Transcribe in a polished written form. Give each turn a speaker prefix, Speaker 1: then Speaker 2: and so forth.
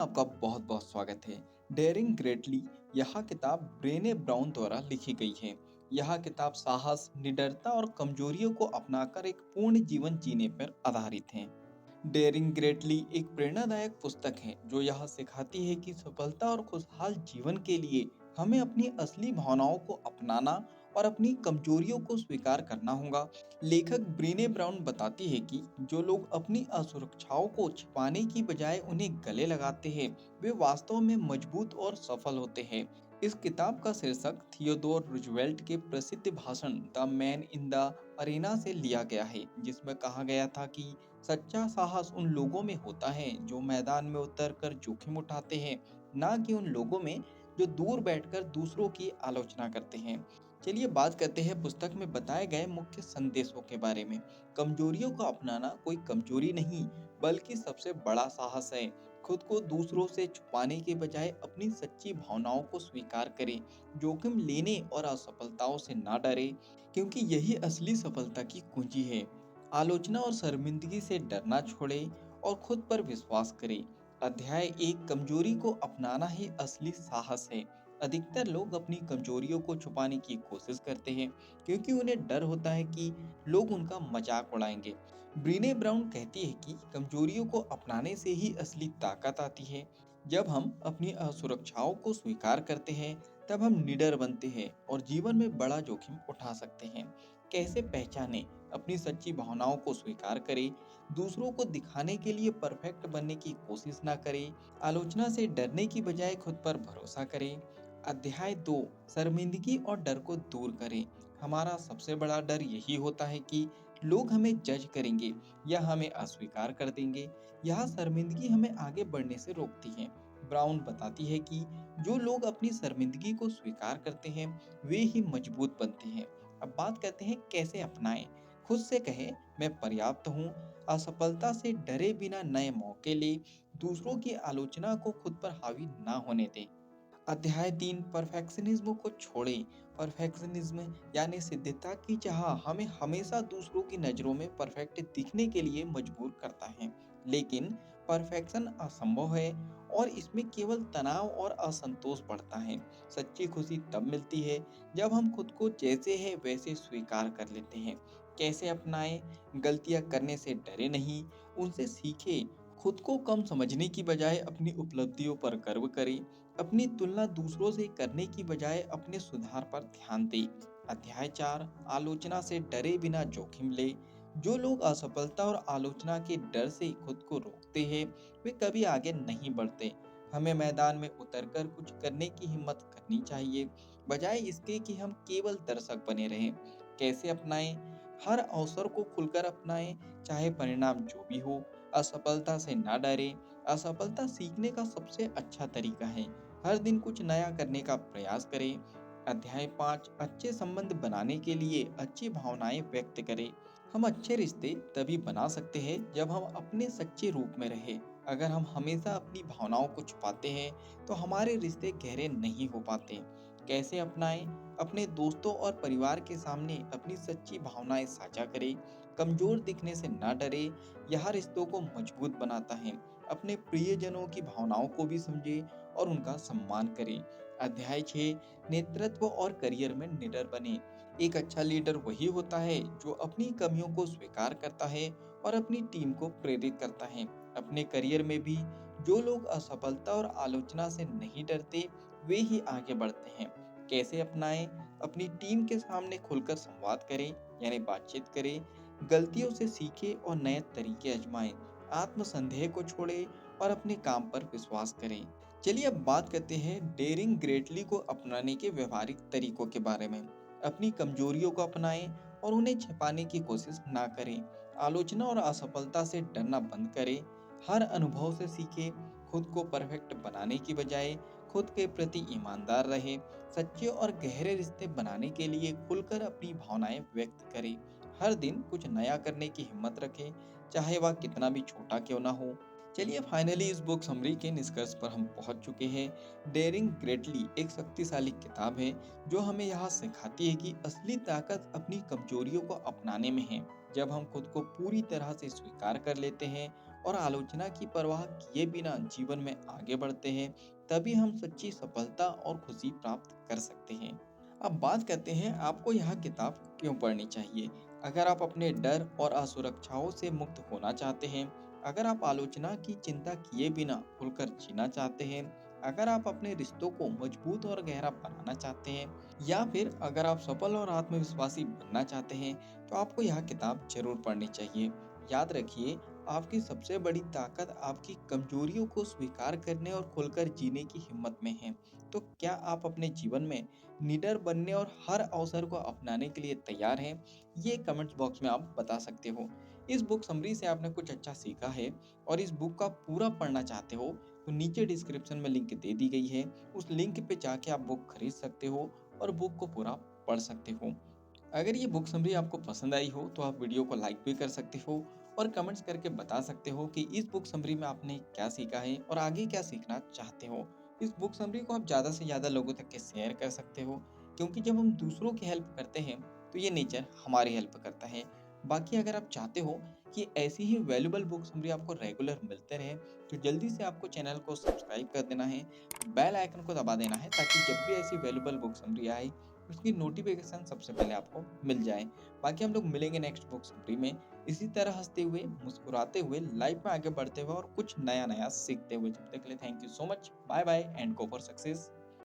Speaker 1: आपका बहुत बहुत स्वागत है। डेयरिंग ग्रेटली यह किताब ब्रेने ब्राउन द्वारा लिखी गई है। यह किताब साहस, निडरता और कमजोरियों को अपनाकर एक पूर्ण जीवन जीने पर आधारित है। डेयरिंग ग्रेटली एक प्रेरणादायक पुस्तक है जो यह सिखाती है कि सफलता और खुशहाल जीवन के लिए हमें अपनी असली भावनाओं को अपनाना और अपनी कमजोरियों को स्वीकार करना होगा। लेखक ब्रीने ब्राउन बताती है कि जो लोग अपनी असुरक्षाओं को छिपाने की बजाय उन्हें गले लगाते हैं, वे वास्तव में मजबूत और सफल होते हैं। इस किताब का शीर्षक थियोडोर रूजवेल्ट के प्रसिद्ध भाषण the man in the Arena से लिया गया है, जिसमें कहा गया था कि सच्चा साहस उन लोगों में होता है जो मैदान में उतरकर जोखिम उठाते हैं, ना कि उन लोगों में जो दूर बैठकर दूसरों की आलोचना करते हैं। चलिए बात करते हैं पुस्तक में बताए गए मुख्य संदेशों के बारे में। कमजोरियों को अपनाना कोई कमजोरी नहीं, बल्कि सबसे बड़ा साहस है। खुद को दूसरों से छुपाने के बजाय अपनी सच्ची भावनाओं को स्वीकार करें। जोखिम लेने और असफलताओं से ना डरे, क्योंकि यही असली सफलता की कुंजी है। आलोचना और शर्मिंदगी से डरना छोड़े और खुद पर विश्वास करें। अध्याय 1, कमजोरी को अपनाना ही असली साहस है। अधिकतर लोग अपनी कमजोरियों को छुपाने की कोशिश करते हैं क्योंकि उन्हें डर होता है कि लोग उनका मजाक उड़ाएंगे। ब्रीने ब्राउन कहती है कि कमजोरियों को अपनाने से ही असली ताकत आती है। जब हम अपनी असुरक्षाओं को स्वीकार करते हैं, तब हम निडर बनते हैं और जीवन में बड़ा जोखिम उठा सकते हैं। कैसे पहचानें? अपनी सच्ची भावनाओं को स्वीकार करें। दूसरों को दिखाने के लिए परफेक्ट बनने की कोशिश ना करें। आलोचना से डरने की बजाय खुद पर भरोसा करें। अध्याय 2, शर्मिंदगी और डर को दूर करें। हमारा सबसे बड़ा डर यही होता है कि लोग हमें जज करेंगे या हमें अस्वीकार कर देंगे। यह शर्मिंदगी हमें आगे बढ़ने से रोकती है। ब्राउन बताती है कि जो लोग अपनी शर्मिंदगी को स्वीकार करते हैं, वे ही मजबूत बनते हैं। अब बात करते हैं कैसे अपनाएं। खुद से कहें, मैं पर्याप्त हूँ। असफलता से डरे बिना नए मौके ले। दूसरों की आलोचना को खुद पर हावी ना होने दें। अध्याय 3, परफेक्शनिज्म को छोड़ें। परफेक्शनिज्म यानी सिद्धता की चाह हमें हमेशा दूसरों की नज़रों में परफेक्ट दिखने के लिए मजबूर करता है। लेकिन परफेक्शन असंभव है और इसमें केवल तनाव और असंतोष बढ़ता है। सच्ची खुशी तब मिलती है जब हम खुद को जैसे है वैसे स्वीकार कर लेते हैं। कैसे अपनाएं? गलतियां करने से डरे नहीं, उनसे सीखें। खुद को कम समझने की बजाय अपनी उपलब्धियों पर गर्व करें। अपनी तुलना दूसरों से करने की बजाय अपने सुधार पर ध्यान दें। अध्याय 4, आलोचना से डरे बिना जोखिम ले। जो लोग असफलता और आलोचना के डर से खुद को रोकते हैं, वे कभी आगे नहीं बढ़ते। हमें मैदान में उतरकर कुछ करने की हिम्मत करनी चाहिए, बजाय इसके कि हम केवल दर्शक बने रहें। कैसे अपनाएं? हर अवसर को खुलकर अपनाएं, चाहे परिणाम जो भी हो। असफलता से ना डरें। असफलता सीखने का सबसे अच्छा तरीका है। हर दिन कुछ नया करने का प्रयास करें। अध्याय 5, अच्छे संबंध बनाने के लिए अच्छी भावनाएं व्यक्त करें। हम अच्छे रिश्ते तभी बना सकते हैं जब हम अपने सच्चे रूप में रहें। अगर हम हमेशा अपनी भावनाओं को छुपाते हैं, तो हमारे रिश्ते गहरे नहीं हो पाते। कैसे अपनाएं? अपने दोस्तों और परिवार के सामने अपनी सच्ची भावनाएं साझा करें। कमजोर दिखने से ना डरे, यह रिश्तों को मजबूत बनाता है। अपने प्रियजनों की भावनाओं को भी समझे और उनका सम्मान करें। अध्याय 6, नेतृत्व और करियर में निडर बने। एक अच्छा लीडर वही होता है जो अपनी कमियों को स्वीकार करता है और अपनी टीम को प्रेरित करता है। अपने करियर में भी जो लोग असफलता और आलोचना से नहीं डरते, वे ही आगे बढ़ते हैं। कैसे अपनाएं? अपनी टीम के सामने खुलकर संवाद करें, यानी बातचीत करें। गलतियों से सीखें और नए तरीके आजमाएं। आत्मसंदेह को छोड़ें और अपने काम पर विश्वास करें। चलिए अब बात करते हैं डेयरिंग ग्रेटली को अपनाने के व्यवहारिक तरीकों के बारे में। अपनी कमजोरियों को अपनाएं और उन्हें छिपाने की कोशिश ना करें। आलोचना और असफलता से डरना बंद करें। हर अनुभव से सीखें। खुद को परफेक्ट बनाने की बजाय खुद के प्रति ईमानदार रहें। सच्चे और गहरे रिश्ते बनाने के लिए खुलकर अपनी भावनाएं व्यक्त करें। हर दिन कुछ नया करने की हिम्मत रखें, चाहे वह कितना भी छोटा क्यों ना हो। चलिए फाइनली इस बुक समरी के निष्कर्ष पर हम पहुंच चुके हैं। डेयरिंग ग्रेटली एक शक्तिशाली किताब है जो हमें यह सिखाती है कि असली ताकत अपनी कमजोरियों को अपनाने में है। जब हम खुद को पूरी तरह से स्वीकार कर लेते हैं और आलोचना की परवाह किए बिना जीवन में आगे बढ़ते हैं, तभी हम सच्ची सफलता और खुशी प्राप्त कर सकते हैं। अब बात करते हैं आपको यह किताब क्यों पढ़नी चाहिए। अगर आप अपने डर और असुरक्षाओं से मुक्त होना चाहते हैं, अगर आप आलोचना की चिंता किए बिना खुलकर जीना चाहते हैं, अगर आप अपने रिश्तों को मजबूत और गहरा बनाना चाहते हैं, या फिर अगर आप सफल और आत्मविश्वासी बनना चाहते हैं, तो आपको यह किताब जरूर पढ़नी चाहिए। याद रखिए, आपकी सबसे बड़ी ताकत आपकी कमजोरियों को स्वीकार करने और खुलकर जीने की हिम्मत में है। तो क्या आप अपने जीवन में निडर बनने और हर अवसर को अपनाने के लिए तैयार हैं? ये कमेंट्स बॉक्स में आप बता सकते हो। इस बुक समरी से आपने कुछ अच्छा सीखा है और इस बुक का पूरा पढ़ना चाहते हो, तो नीचे डिस्क्रिप्शन में लिंक दे दी गई है। उस लिंक पे जाके आप बुक खरीद सकते हो और बुक को पूरा पढ़ सकते हो। अगर ये बुक समरी आपको पसंद आई हो तो आप वीडियो को लाइक भी कर सकते हो और कमेंट्स करके बता सकते हो कि इस बुक समरी में आपने क्या सीखा है और आगे क्या सीखना चाहते हो। इस बुक समरी को आप ज़्यादा से ज़्यादा लोगों तक के शेयर कर सकते हो, क्योंकि जब हम दूसरों की हेल्प करते हैं तो ये नेचर हमारी हेल्प करता है। बाकी अगर आप चाहते हो कि ऐसी ही वैल्यूबल बुक समरी आपको रेगुलर मिलते रहे, तो जल्दी से आपको चैनल को सब्सक्राइब कर देना है, बेल आइकन को दबा देना है, ताकि जब भी ऐसी वैल्यूबल बुक समरी आए उसकी नोटिफिकेशन सबसे पहले आपको मिल जाए। बाकी हम लोग मिलेंगे नेक्स्ट बुक समरी में, इसी तरह हंसते हुए, मुस्कुराते हुए, लाइफ में आगे बढ़ते हुए और कुछ नया नया सीखते हुए। जब तक के लिए thank you so much, bye bye and go for success.